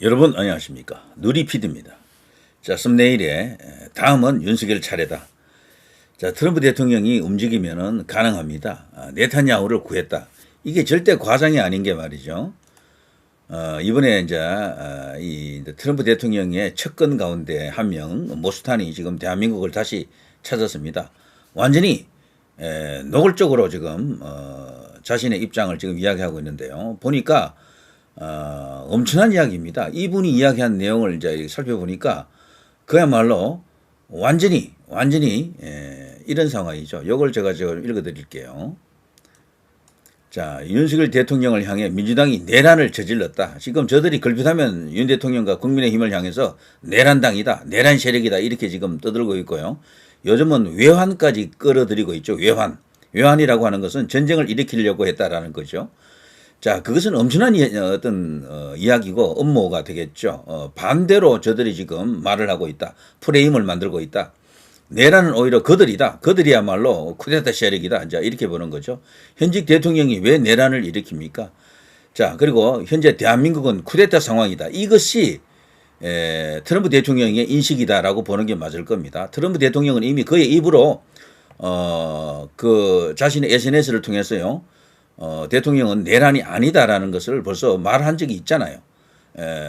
여러분 안녕하십니까. 누리피디입니다. 자, 썸네일에 다음은 윤석열 차례다. 자, 트럼프 대통령이 움직이면은 가능합니다. 네타냐후를 구했다. 이게 절대 과장이 아닌 게 말이죠. 이번에 이제 이 트럼프 대통령의 측근 가운데 한 명 모스탄이 지금 대한민국을 다시 찾았습니다. 완전히 노골적으로 지금 자신의 입장을 지금 이야기하고 있는데요. 보니까 엄청난 이야기입니다. 이분이 이야기한 내용을 이제 살펴보니까 그야말로 완전히 이런 상황이죠. 이걸 제가 읽어드릴게요. 자, 윤석열 대통령을 향해 민주당이 내란을 저질렀다. 지금 저들이 걸핏하면 윤 대통령과 국민의힘을 향해서 내란당이다, 내란 세력이다 이렇게 지금 떠들고 있고요. 요즘은 외환까지 끌어들이고 있죠. 외환이라고 하는 것은 전쟁을 일으키려고 했다라는 거죠. 자, 그것은 엄청난 이야기고 음모가 되겠죠. 반대로 저들이 지금 말을 하고 있다. 프레임을 만들고 있다. 내란은 오히려 그들이다. 그들이야말로 쿠데타 세력이다. 이제 이렇게 보는 거죠. 현직 대통령이 왜 내란을 일으킵니까? 자, 그리고 현재 대한민국은 쿠데타 상황이다. 이것이 트럼프 대통령의 인식이다라고 보는 게 맞을 겁니다. 트럼프 대통령은 이미 그의 입으로 그 자신의 SNS를 통해서요. 대통령은 내란이 아니다라는 것을 벌써 말한 적이 있잖아요.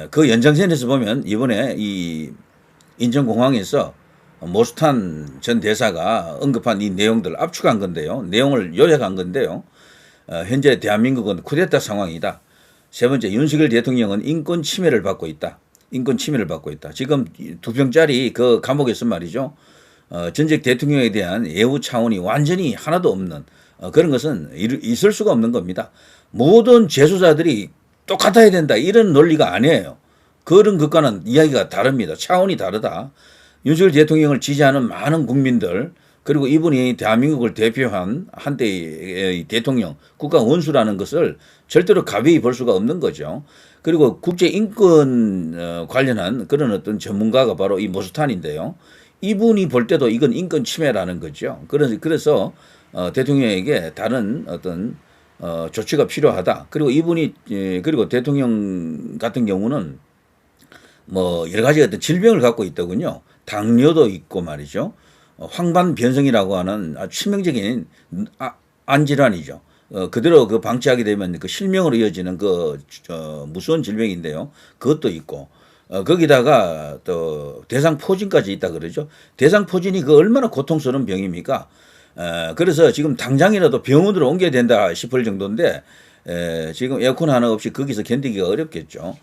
그 연장선에서 보면 이번에 이 인천공항에서 모스탄 전 대사가 언급한 이 내용들 압축한 건데요. 내용을 요약한 건데요. 현재 대한민국은 쿠데타 상황이다. 세 번째, 윤석열 대통령은 인권 침해를 받고 있다. 지금 2평짜리 그 감옥에서 말이죠. 전직 대통령에 대한 예우 차원이 완전히 하나도 없는 그런 것은 있을 수가 없는 겁니다. 모든 재수자들이 똑같아야 된다. 이런 논리가 아니에요. 그런 것과는 이야기가 다릅니다. 차원이 다르다. 윤석열 대통령을 지지하는 많은 국민들 그리고 이분이 대한민국을 대표한 한때의 대통령 국가 원수라는 것을 절대로 가벼이 볼 수가 없는 거죠. 그리고 국제인권 관련한 그런 어떤 전문가가 바로 이 모스탄인데요. 이분이 볼 때도 이건 인권 침해라는 거죠. 그래서 대통령에게 다른 어떤 조치가 필요하다. 그리고 이분이 그리고 대통령 같은 경우는 뭐 여러 가지 어떤 질병을 갖고 있더군요. 당뇨도 있고 말이죠. 황반변성이라고 하는 아주 치명적인 안질환이죠. 그대로 그 방치하게 되면 그 실명으로 이어지는 그 무서운 질병인데요. 그것도 있고 거기다가 또 대상포진까지 있다 그러죠. 대상포진이 그 얼마나 고통스러운 병입니까? 그래서 지금 당장이라도 병원으로 옮겨야 된다 싶을 정도인데 지금 에어컨 하나 없이 거기서 견디기가 어렵겠죠.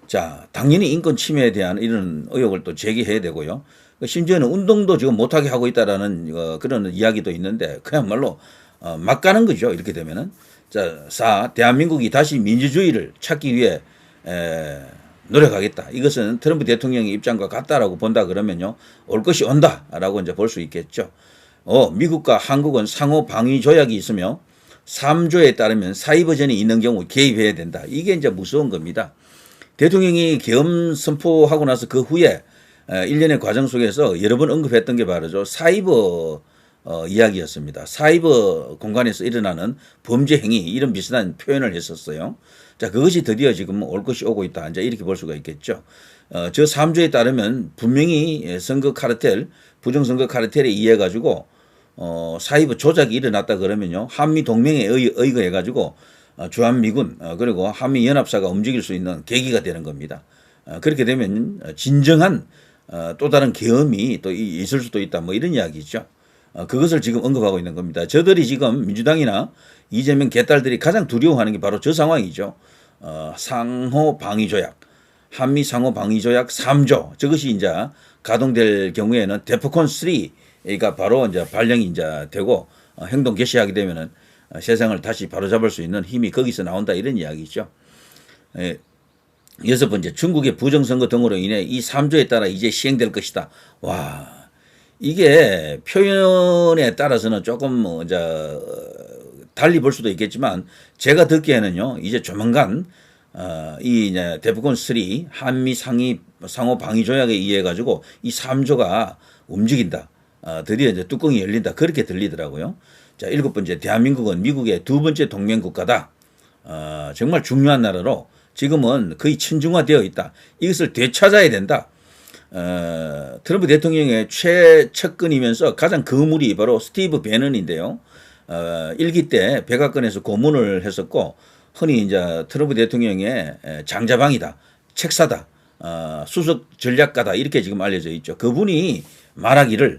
자, 당연히 인권 침해에 대한 이런 의혹을 또 제기해야 되고요. 심지어는 운동도 지금 못하게 하고 있다라는 그런 이야기도 있는데 그야말로 막 가는 거죠. 이렇게 되면은. 자, 4. 대한민국이 다시 민주주의를 찾기 위해 노력하겠다. 이것은 트럼프 대통령의 입장과 같다라고 본다 그러면요. 올 것이 온다라고 이제 볼 수 있겠죠. 미국과 한국은 상호 방위 조약이 있으며 3조에 따르면 사이버전이 있는 경우 개입해야 된다. 이게 이제 무서운 겁니다. 대통령이 계엄 선포하고 나서 그 후에 일련의 과정 속에서 여러 번 언급했던 게 바로죠. 사이버 이야기였습니다. 사이버 공간에서 일어나는 범죄 행위 이런 비슷한 표현을 했었어요. 자, 그것이 드디어 지금 올 것이 오고 있다. 이제 이렇게 볼 수가 있겠죠. 저 3조에 따르면 분명히 선거 카르텔, 부정선거 카르텔에 의해 가지고 사이버 조작이 일어났다 그러면요. 한미 동맹에 의거해 가지고 주한미군 그리고 한미연합사가 움직일 수 있는 계기가 되는 겁니다. 그렇게 되면 진정한 또 다른 계엄이 또 있을 수도 있다. 뭐 이런 이야기죠. 그것을 지금 언급하고 있는 겁니다. 저들이 지금 민주당이나 이재명 개딸들이 가장 두려워하는 게 바로 저 상황이죠. 상호 방위 조약, 한미 상호 방위 조약 3조. 저것이 이제 가동될 경우에는 데프콘 3가 바로 이제 발령이 이제 되고 행동 개시하게 되면은 세상을 다시 바로잡을 수 있는 힘이 거기서 나온다 이런 이야기죠. 6번째, 중국의 부정선거 등으로 인해 이 3조에 따라 이제 시행될 것이다. 와, 이게 표현에 따라서는 조금 이제 달리 볼 수도 있겠지만 제가 듣기에는요 이제 조만간 이 이제 데프콘 3 한미 상호 방위 조약에 의해 가지고 이 3조가 움직인다. 드디어 이제 뚜껑이 열린다. 그렇게 들리더라고요. 자, 7번째, 대한민국은 미국의 두 번째 동맹 국가다. 정말 중요한 나라로 지금은 거의 친중화되어 있다. 이것을 되찾아야 된다. 트럼프 대통령의 최측근이면서 가장 거물이 바로 스티브 배넌인데요. 일기 때 백악관에서 고문을 했었고, 흔히 이제 트럼프 대통령의 장자방이다, 책사다, 수석 전략가다 이렇게 지금 알려져 있죠. 그분이 말하기를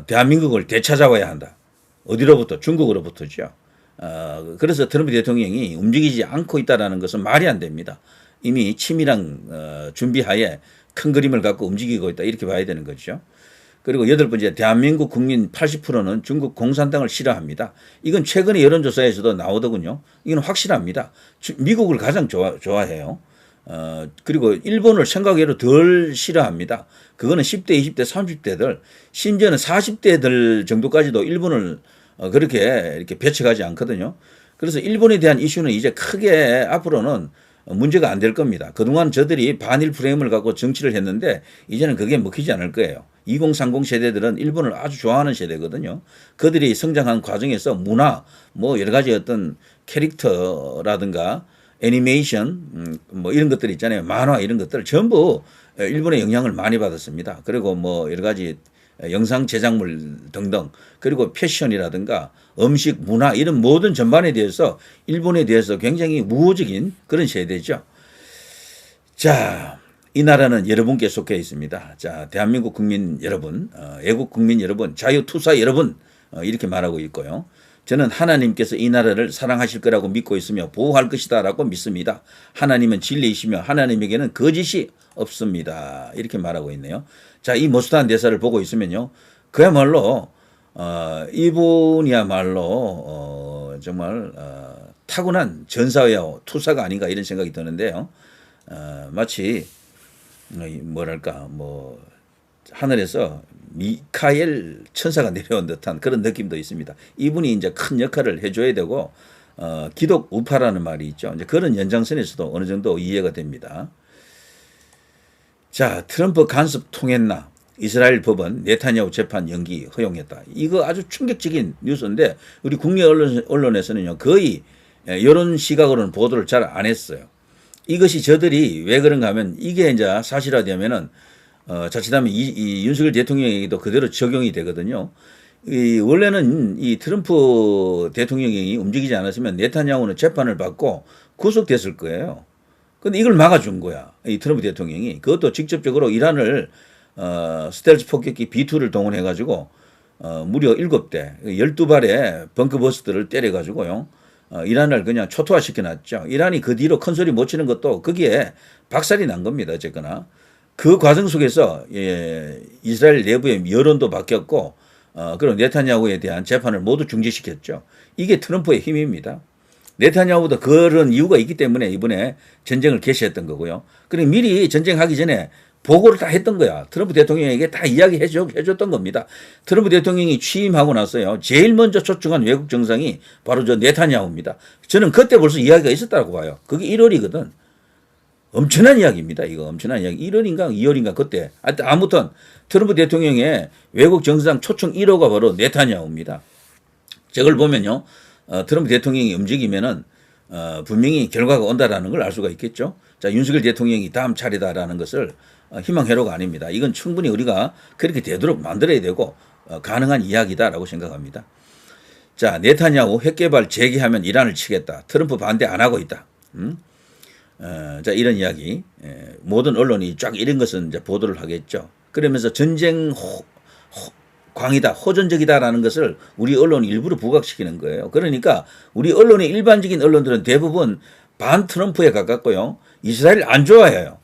대한민국을 되찾아와야 한다. 어디로부터? 중국으로부터죠. 그래서 트럼프 대통령이 움직이지 않고 있다는 것은 말이 안 됩니다. 이미 치밀한 준비하에 큰 그림을 갖고 움직이고 있다 이렇게 봐야 되는 거죠. 그리고 여덟 번째, 대한민국 국민 80%는 중국 공산당을 싫어합니다. 이건 최근에 여론조사에서도 나오더군요. 이건 확실합니다. 미국을 가장 좋아해요. 그리고 일본을 생각외로 덜 싫어합니다. 그거는 10대, 20대, 30대들, 심지어는 40대들 정도까지도 일본을 그렇게 이렇게 배척하지 않거든요. 그래서 일본에 대한 이슈는 이제 크게 앞으로는 문제가 안 될 겁니다. 그동안 저들이 반일 프레임을 갖고 정치를 했는데 이제는 그게 먹히지 않을 거예요. 2030 세대들은 일본을 아주 좋아하는 세대거든요. 그들이 성장한 과정에서 문화, 뭐 여러 가지 어떤 캐릭터라든가 애니메이션, 뭐 이런 것들 있잖아요. 만화 이런 것들 전부 일본의 영향을 많이 받았습니다. 그리고 뭐 여러 가지 영상 제작물 등등, 그리고 패션이라든가 음식, 문화 이런 모든 전반에 대해서 일본에 대해서 굉장히 우호적인 그런 세대죠. 자, 이 나라는 여러분께 속해 있습니다. 자, 대한민국 국민 여러분, 애국 국민 여러분, 자유투사 여러분, 이렇게 말하고 있고요. 저는 하나님께서 이 나라를 사랑하실 거라고 믿고 있으며 보호할 것이다 라고 믿습니다. 하나님은 진리이시며 하나님에게는 거짓이 없습니다. 이렇게 말하고 있네요. 자, 이 모스탄 대사를 보고 있으면요, 그야말로 이분이야말로 정말 타고난 전사여 투사가 아닌가 이런 생각이 드는데요. 마치 뭐랄까 뭐 하늘에서 미카엘 천사가 내려온 듯한 그런 느낌도 있습니다. 이분이 이제 큰 역할을 해줘야 되고 기독 우파라는 말이 있죠. 이제 그런 연장선에서도 어느 정도 이해가 됩니다. 자, 트럼프 간섭 통했나? 이스라엘 법원 네타냐후 재판 연기 허용했다. 이거 아주 충격적인 뉴스인데 우리 국내 언론에서는요 거의 이런 시각으로는 보도를 잘 안 했어요. 이것이 저들이 왜 그런가 하면 이게 이제 사실화되면은 자칫하면 이 윤석열 대통령에게도 그대로 적용이 되거든요. 원래는 이 트럼프 대통령이 움직이지 않았으면 네타냐후는 재판을 받고 구속됐을 거예요. 근데 이걸 막아준 거야. 이 트럼프 대통령이. 그것도 직접적으로 이란을 스텔스 폭격기 B2를 동원해가지고 무려 7대, 12발의 벙커버스트를 때려가지고요. 이란을 그냥 초토화시켜놨죠. 이란이 그 뒤로 큰 소리 못 치는 것도 거기에 박살이 난 겁니다. 어쨌거나. 그 과정 속에서 이스라엘 내부의 여론도 바뀌었고 그리고 네타냐후에 대한 재판을 모두 중지시켰죠. 이게 트럼프의 힘입니다. 네타냐후도 그런 이유가 있기 때문에 이번에 전쟁을 개시했던 거고요. 그리고 미리 전쟁하기 전에 보고를 다 했던 거야. 트럼프 대통령에게 다 이야기해줬던 겁니다. 트럼프 대통령이 취임하고 나서요, 제일 먼저 초청한 외국 정상이 바로 저 네타냐후입니다. 저는 그때 벌써 이야기가 있었다고 봐요. 그게 1월이거든. 엄청난 이야기입니다. 이거 엄청난 이야기. 1월인가 2월인가 그때. 아무튼 트럼프 대통령의 외국 정상 초청 1호가 바로 네타냐후입니다. 저걸 보면요, 트럼프 대통령이 움직이면은 분명히 결과가 온다라는 걸 알 수가 있겠죠. 자, 윤석열 대통령이 다음 차례다라는 것을 희망회로가 아닙니다. 이건 충분히 우리가 그렇게 되도록 만들어야 되고 가능한 이야기다라고 생각합니다. 자, 네타냐후 핵개발 재개하면 이란을 치겠다. 트럼프 반대 안 하고 있다. 자, 이런 이야기. 모든 언론이 쫙 이런 것은 이제 보도를 하겠죠. 그러면서 전쟁 광이다, 호전적이다라는 것을 우리 언론이 일부러 부각시키는 거예요. 그러니까 우리 언론의 일반적인 언론들은 대부분 반 트럼프에 가깝고요. 이스라엘 안 좋아해요.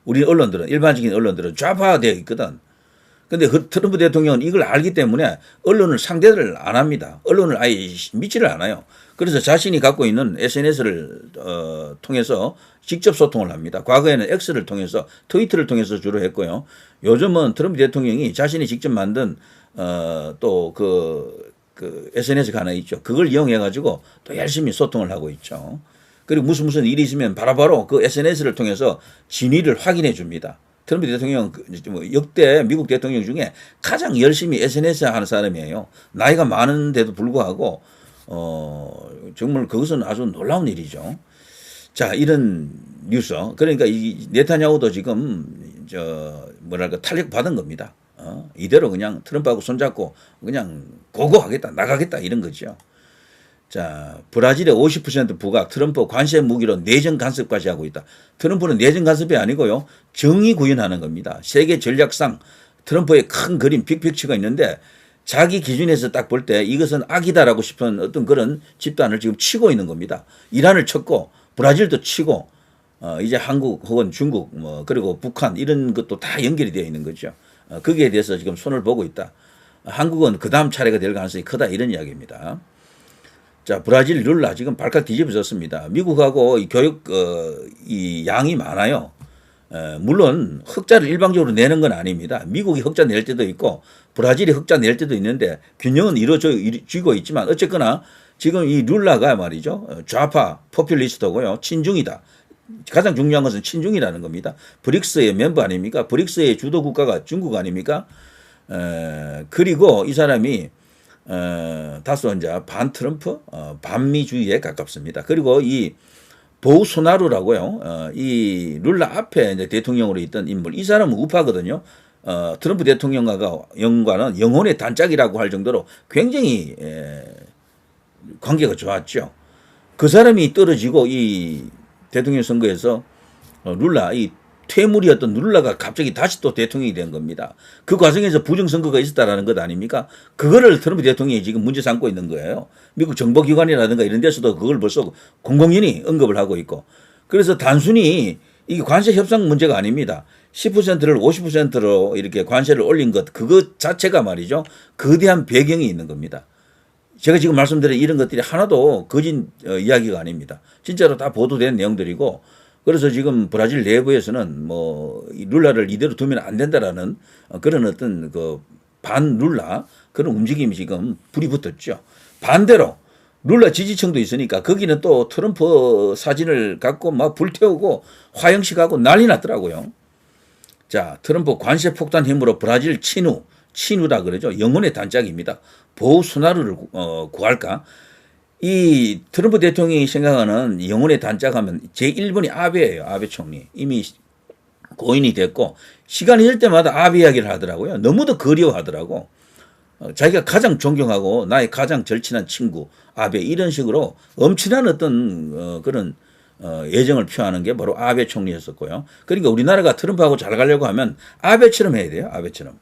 우리 언론들은, 일반적인 언론들은 좌파되어 있거든. 근데 그 트럼프 대통령은 이걸 알기 때문에 언론을 상대를 안 합니다. 언론을 아예 믿지를 않아요. 그래서 자신이 갖고 있는 SNS를 통해서 직접 소통을 합니다. 과거에는 X를 통해서, 트위터를 통해서 주로 했고요. 요즘은 트럼프 대통령이 자신이 직접 만든 또 그 SNS가 하나 있죠. 그걸 이용해가지고 또 열심히 소통을 하고 있죠. 그리고 무슨 일이 있으면 바로바로 그 SNS를 통해서 진위를 확인해 줍니다. 트럼프 대통령은 역대 미국 대통령 중에 가장 열심히 SNS 하는 사람이에요. 나이가 많은데도 불구하고 정말 그것은 아주 놀라운 일이죠. 자, 이런 뉴스. 그러니까 이 네타냐후도 지금 뭐랄까 탄력 받은 겁니다. 이대로 그냥 트럼프하고 손잡고 그냥 고고하겠다, 나가겠다 이런 거죠. 자, 브라질의 50% 부각, 트럼프 관세 무기로 내정 간섭까지 하고 있다. 트럼프는 내정 간섭이 아니고요, 정의 구현하는 겁니다. 세계 전략상 트럼프의 큰 그림, 빅픽처가 있는데 자기 기준에서 딱 볼 때 이것은 악이다라고 싶은 어떤 그런 집단을 지금 치고 있는 겁니다. 이란을 쳤고 브라질도 치고 이제 한국 혹은 중국 그리고 북한 이런 것도 다 연결이 되어 있는 거죠. 거기에 대해서 지금 손을 보고 있다. 한국은 그 다음 차례가 될 가능성이 크다 이런 이야기입니다. 자, 브라질 룰라 지금 발칵 뒤집어졌습니다. 미국하고 이 교육 이 양이 많아요. 물론 흑자를 일방적으로 내는 건 아닙니다. 미국이 흑자 낼 때도 있고 브라질이 흑자 낼 때도 있는데 균형은 이루어지고 있지만 어쨌거나 지금 이 룰라가 말이죠. 좌파 포퓰리스트고요. 친중이다. 가장 중요한 것은 친중이라는 겁니다. 브릭스의 멤버 아닙니까? 브릭스의 주도 국가가 중국 아닙니까? 그리고 이 사람이 다소 이제 반 트럼프, 반미주의에 가깝습니다. 그리고 이 보우소나루라고요. 이 룰라 앞에 이제 대통령으로 있던 인물. 이 사람은 우파거든요. 트럼프 대통령과 연관은 영혼의 단짝이라고 할 정도로 굉장히 관계가 좋았죠. 그 사람이 떨어지고 이 대통령 선거에서 룰라, 이 퇴물이었던 룰라가 갑자기 다시 또 대통령이 된 겁니다. 그 과정에서 부정선거가 있었다라는 것 아닙니까? 그거를 트럼프 대통령이 지금 문제 삼고 있는 거예요. 미국 정보기관이라든가 이런 데서도 그걸 벌써 공공연히 언급을 하고 있고. 그래서 단순히 이게 관세 협상 문제가 아닙니다. 10%를 50%로 이렇게 관세를 올린 것, 그것 자체가 말이죠. 거대한 배경이 있는 겁니다. 제가 지금 말씀드린 이런 것들이 하나도 거짓 이야기가 아닙니다. 진짜로 다 보도된 내용들이고, 그래서 지금 브라질 내부에서는 뭐 룰라를 이대로 두면 안 된다라는 그런 어떤 그 반 룰라 그런 움직임이 지금 불이 붙었죠. 반대로 룰라 지지층도 있으니까 거기는 또 트럼프 사진을 갖고 막 불태우고 화형식하고 난리 났더라고요. 자, 트럼프 관세 폭탄 힘으로 브라질 친우다 그러죠. 영혼의 단짝입니다. 보우소나루를 구할까? 이 트럼프 대통령이 생각하는 영혼의 단짝하면 제1번이 아베예요. 아베 총리. 이미 고인이 됐고 시간이 될 때마다 아베 이야기를 하더라고요. 너무도 그리워하더라고. 자기가 가장 존경하고 나의 가장 절친한 친구 아베 이런 식으로 엄청난 어떤 그런 애정을 표하는 게 바로 아베 총리였었고요. 그러니까 우리나라가 트럼프하고 잘 가려고 하면 아베처럼 해야 돼요. 아베처럼.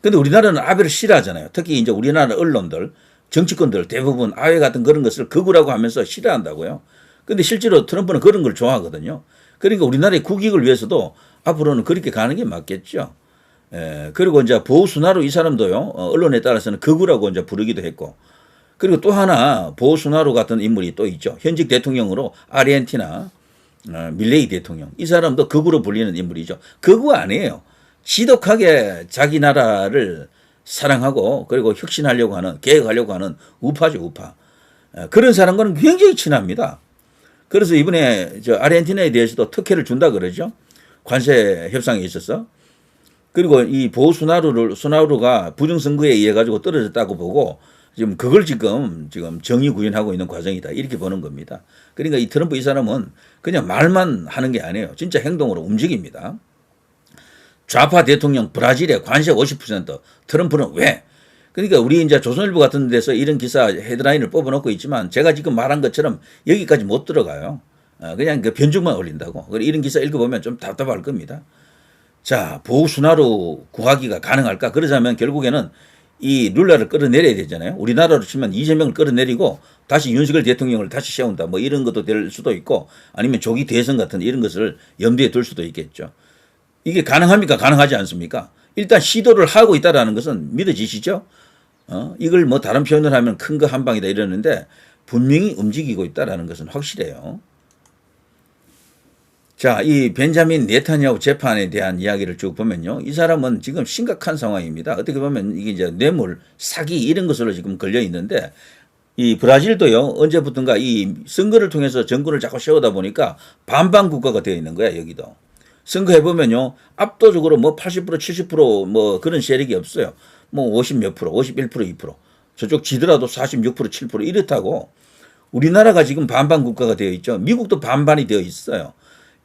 근데 우리나라는 아베를 싫어하잖아요. 특히 이제 우리나라 언론들, 정치권들 대부분 아베 같은 그런 것을 극우라고 하면서 싫어한다고요. 근데 실제로 트럼프는 그런 걸 좋아하거든요. 그러니까 우리나라의 국익을 위해서도 앞으로는 그렇게 가는 게 맞겠죠. 그리고 이제 보우소나루 이 사람도요, 언론에 따라서는 극우라고 이제 부르기도 했고. 그리고 또 하나 보우소나루 같은 인물이 또 있죠. 현직 대통령으로 아르헨티나 밀레이 대통령. 이 사람도 극우로 불리는 인물이죠. 극우 아니에요. 지독하게 자기 나라를 사랑하고 그리고 혁신하려고 하는, 개혁하려고 하는 우파죠, 우파. 그런 사람과는 굉장히 친합니다. 그래서 이번에 저 아르헨티나에 대해서도 특혜를 준다 그러죠. 관세 협상에 있어서. 그리고 이 보우소나루가 부정선거에 의해 가지고 떨어졌다고 보고 지금 그걸 지금 정의 구현하고 있는 과정이다. 이렇게 보는 겁니다. 그러니까 이 트럼프 이 사람은 그냥 말만 하는 게 아니에요. 진짜 행동으로 움직입니다. 좌파 대통령 브라질의 관세 50%, 트럼프는 왜? 그러니까 우리 이제 조선일보 같은 데서 이런 기사 헤드라인을 뽑아놓고 있지만 제가 지금 말한 것처럼 여기까지 못 들어가요. 그냥 그 변죽만 올린다고. 이런 기사 읽어보면 좀 답답할 겁니다. 자, 보우소나루 구하기가 가능할까? 그러자면 결국에는 이 룰라를 끌어내려야 되잖아요. 우리나라로 치면 이재명을 끌어내리고 다시 윤석열 대통령을 다시 세운다. 뭐 이런 것도 될 수도 있고 아니면 조기 대선 같은 이런 것을 염두에 둘 수도 있겠죠. 이게 가능합니까? 가능하지 않습니까? 일단 시도를 하고 있다는 것은 믿어지시죠? 이걸 뭐 다른 표현을 하면 큰 거 한 방이다 이러는데 분명히 움직이고 있다는 것은 확실해요. 자, 이 벤자민 네타냐후 재판에 대한 이야기를 쭉 보면요. 이 사람은 지금 심각한 상황입니다. 어떻게 보면 이게 이제 뇌물, 사기 이런 것으로 지금 걸려 있는데 이 브라질도요. 언제부턴가 이 선거를 통해서 정권을 자꾸 세우다 보니까 반반 국가가 되어 있는 거야, 여기도. 선거해보면요. 압도적으로 뭐 80%, 70% 그런 세력이 없어요. 뭐 50 몇 프로, 51%, 2%. 저쪽 지더라도 46%, 7% 이렇다고. 우리나라가 지금 반반 국가가 되어 있죠. 미국도 반반이 되어 있어요.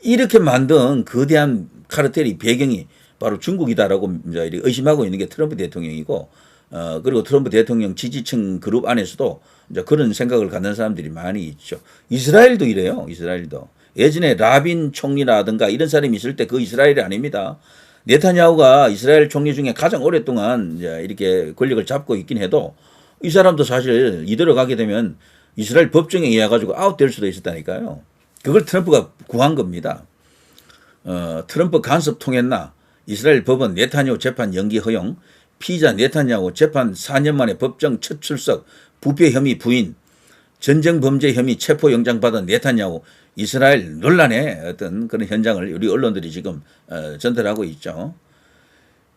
이렇게 만든 거대한 카르텔이 배경이 바로 중국이다라고 이제 의심하고 있는 게 트럼프 대통령이고, 그리고 트럼프 대통령 지지층 그룹 안에서도 이제 그런 생각을 갖는 사람들이 많이 있죠. 이스라엘도 이래요. 이스라엘도. 예전에 라빈 총리라든가 이런 사람이 있을 때 그 이스라엘이 아닙니다. 네타냐후가 이스라엘 총리 중에 가장 오랫동안 이제 이렇게 권력을 잡고 있긴 해도 이 사람도 사실 이대로 가게 되면 이스라엘 법정에 의해 가지고 아웃될 수도 있었다니까요. 그걸 트럼프가 구한 겁니다. 트럼프 간섭 통했나? 이스라엘 법원 네타냐후 재판 연기 허용, 피의자 네타냐후 재판 4년 만에 법정 첫 출석, 부패 혐의 부인, 전쟁 범죄 혐의 체포 영장 받은 네타냐후, 이스라엘 논란의 어떤 그런 현장을 우리 언론들이 지금 전달하고 있죠.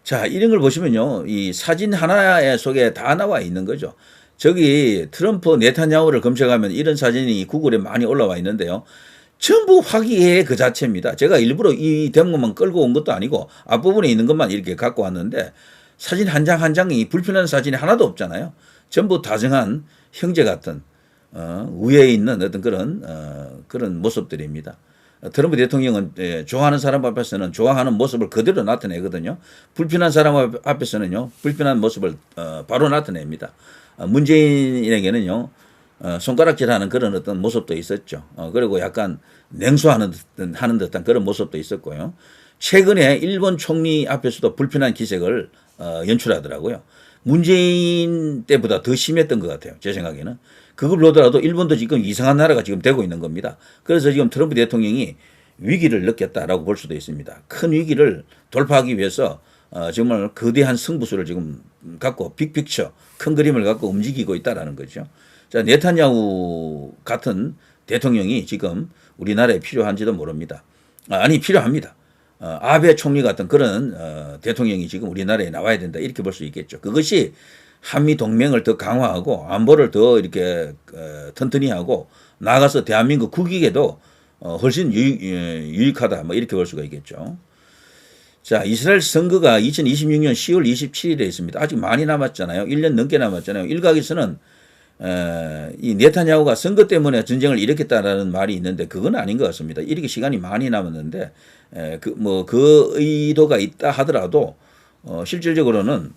자, 이런 걸 보시면요, 이 사진 하나의 속에 다 나와 있는 거죠. 저기 트럼프 네타냐후를 검색하면 이런 사진이 구글에 많이 올라와 있는데요. 전부 화기애애 그 자체입니다. 제가 일부러 이 대목만 끌고 온 것도 아니고 앞부분에 있는 것만 이렇게 갖고 왔는데 사진 한 장 한 장이 불편한 사진이 하나도 없잖아요. 전부 다정한 형제 같은 위에 있는 어떤 그런 모습들입니다. 트럼프 대통령은 좋아하는 사람 앞에서는 좋아하는 모습을 그대로 나타내거든요. 불편한 사람 앞에서는요, 불편한 모습을 바로 나타냅니다. 문재인에게는요, 손가락질하는 그런 어떤 모습도 있었죠. 그리고 약간 냉소하는 듯한 그런 모습도 있었고요. 최근에 일본 총리 앞에서도 불편한 기색을 연출하더라고요. 문재인 때보다 더 심했던 것 같아요. 제 생각에는. 그걸 보더라도 일본도 지금 이상한 나라가 지금 되고 있는 겁니다. 그래서 지금 트럼프 대통령이 위기를 느꼈다라고 볼 수도 있습니다. 큰 위기를 돌파하기 위해서 정말 거대한 승부수를 지금 갖고 빅픽처, 큰 그림을 갖고 움직이고 있다라는 거죠. 자, 네타냐후 같은 대통령이 지금 우리나라에 필요한지도 모릅니다. 아니, 필요합니다. 아베 총리 같은 그런 대통령이 지금 우리나라에 나와야 된다 이렇게 볼 수 있겠죠. 그것이 한미 동맹을 더 강화하고 안보를 더 이렇게 튼튼히 하고 나가서 대한민국 국익에도 훨씬 유익하다 뭐 이렇게 볼 수가 있겠죠. 자, 이스라엘 선거가 2026년 10월 27일에 있습니다. 아직 많이 남았잖아요. 1년 넘게 남았잖아요. 일각에서는 이 네타냐후가 선거 때문에 전쟁을 일으켰다라는 말이 있는데 그건 아닌 것 같습니다. 이렇게 시간이 많이 남았는데 그 의도가 있다 하더라도 실질적으로는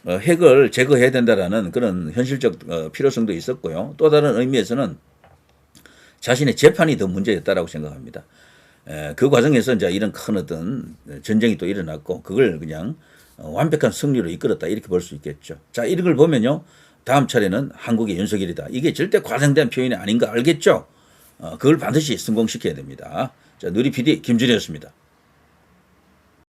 핵을 제거해야 된다라는 그런 현실적 필요성도 있었고요. 또 다른 의미에서는 자신의 재판이 더 문제였다라고 생각합니다. 그 과정에서 이제 이런 큰 어떤 전쟁이 또 일어났고 그걸 그냥 완벽한 승리로 이끌었다 이렇게 볼 수 있겠죠. 자, 이런 걸 보면요. 다음 차례는 한국의 윤석열이다. 이게 절대 과장된 표현이 아닌 거 알겠죠? 그걸 반드시 성공시켜야 됩니다. 자, 누리 PD 김준희였습니다.